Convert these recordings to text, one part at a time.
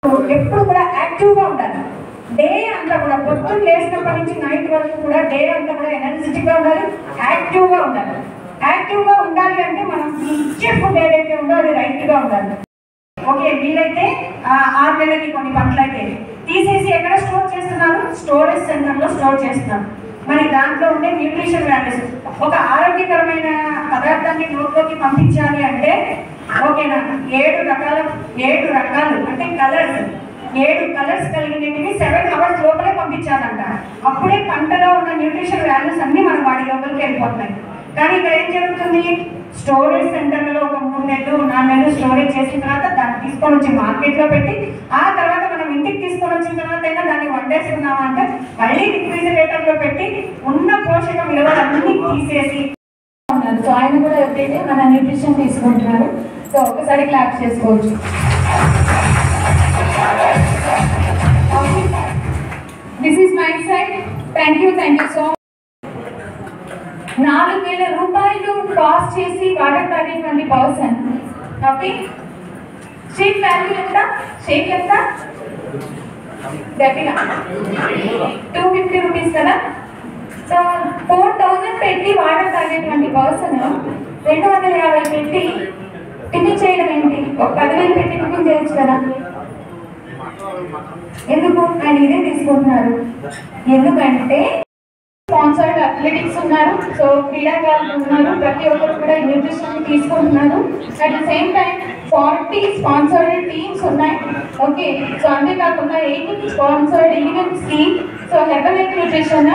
ఎప్పుడు కూడా యాక్టివ్గా ఉండాలి. డే అంతా కూడా పొద్దున్న లేచినప్పటి నుంచి నైట్ వరకు కూడా డే అంతా కూడా ఎనర్జెటిక్గా ఉండాలి, యాక్టివ్గా ఉండాలి. యాక్టివ్గా ఉండాలి అంటే మనం ఇచ్చే ఫుడ్ ఏదైతే ఉందో అది రైట్గా ఉండాలి. ఓకే, వీలైతే 6 నెలలకి కొన్ని పంటలు అయితే తీసేసి ఎక్కడ స్టోర్ చేస్తున్నారు? స్టోరేజ్ సెంటర్లో స్టోర్ చేస్తున్నారు. మరి దాంట్లో ఉండే న్యూట్రిషన్ వాల్యూస్, ఒక ఆరోగ్యకరమైన పదార్థాన్ని నోట్లోకి పంపించాలి అంటే ఓకేనా 7 రకాలు అంటే కలర్స్, 7 కలర్స్ కలిగినవి 7 hours లోపలే పంపించాలంట. అప్పుడే పంటలో ఉన్న న్యూట్రిషన్ వాల్యూస్ అన్ని మన బాడీ లోపలికి వెళ్ళిపోతున్నాయి. కానీ ఇక్కడ ఏం జరుగుతుంది? స్టోరేజ్ సెంటర్లో ఒక 3 నెలలు 4 నెలలు స్టోరేజ్ చేసిన తర్వాత దాన్ని తీసుకొని వచ్చి మార్కెట్లో పెట్టి ఆ తర్వాత మనం ఇంటికి తీసుకొని వచ్చిన తర్వాత అయినా దాన్ని వండేసుకున్నామా అంటే మళ్ళీ రిఫ్రిజిరేటర్లో పెట్టి ఉన్న పోషక విలువలన్నీ తీసేసి ఉన్నారు. సో ఆయన కూడా ఎవరైతే మన న్యూట్రిషన్ తీసుకుంటున్నారు. సో ఒకసారి క్లాప్ చేసుకోవచ్చు. This is my side. Thank you so much. 4,000 రూపాయలు కాస్ట్ చేసి వాటర్ తాగేటువంటి పర్సన్. ఓకే, షేక్ వాల్యూ ఎంత? షేక్ ఎంత? గట్టిగా 250 రూపీస్ కదా. సో 4,000 పెట్టి వాటర్ తాగేటువంటి పర్సన్ 250 పెట్టి టిఫిన్ చేయడం ఏంటి? ఒక 10,000 పెట్టి టిఫిన్ చేయొచ్చు కదా. ఎందుకు ఆయన ఇదే తీసుకుంటున్నారు? ఎందుకంటే స్పాన్సర్డ్ అథ్లెటిక్స్ ఉన్నారు, సో క్రీడాకారులు ఉన్నారు, ప్రతి ఒక్కరు కూడా న్యూట్రిషన్ తీసుకుంటున్నారు. At the same time 40 sponsored teams ఉన్నాయి. ఓకే, సో అంతేకాకుండా 18 స్పాన్సర్డ్ ఈవెంట్స్కి సో హెర్బలైఫ్ న్యూట్రిషన్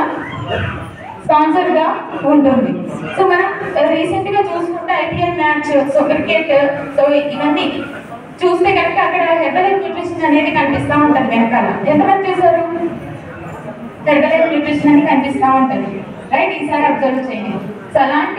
స్పాన్సర్గా ఉంటుంది. సో మనం రీసెంట్గా చూసుకుంటే IPL match, so cricket, so ఇవన్నీ చూస్తే కనుక అక్కడ హెర్బలైఫ్ న్యూట్రిషన్ అనేది కనిపిస్తూ ఉంటుంది వెనకాల. ఎంతమంది చూసారు? హెర్బలైఫ్ న్యూట్రిషన్ అని కనిపిస్తూ ఉంటుంది, రైట్? ఈసారి అబ్జర్వ్ చేయండి. సో అలాంటి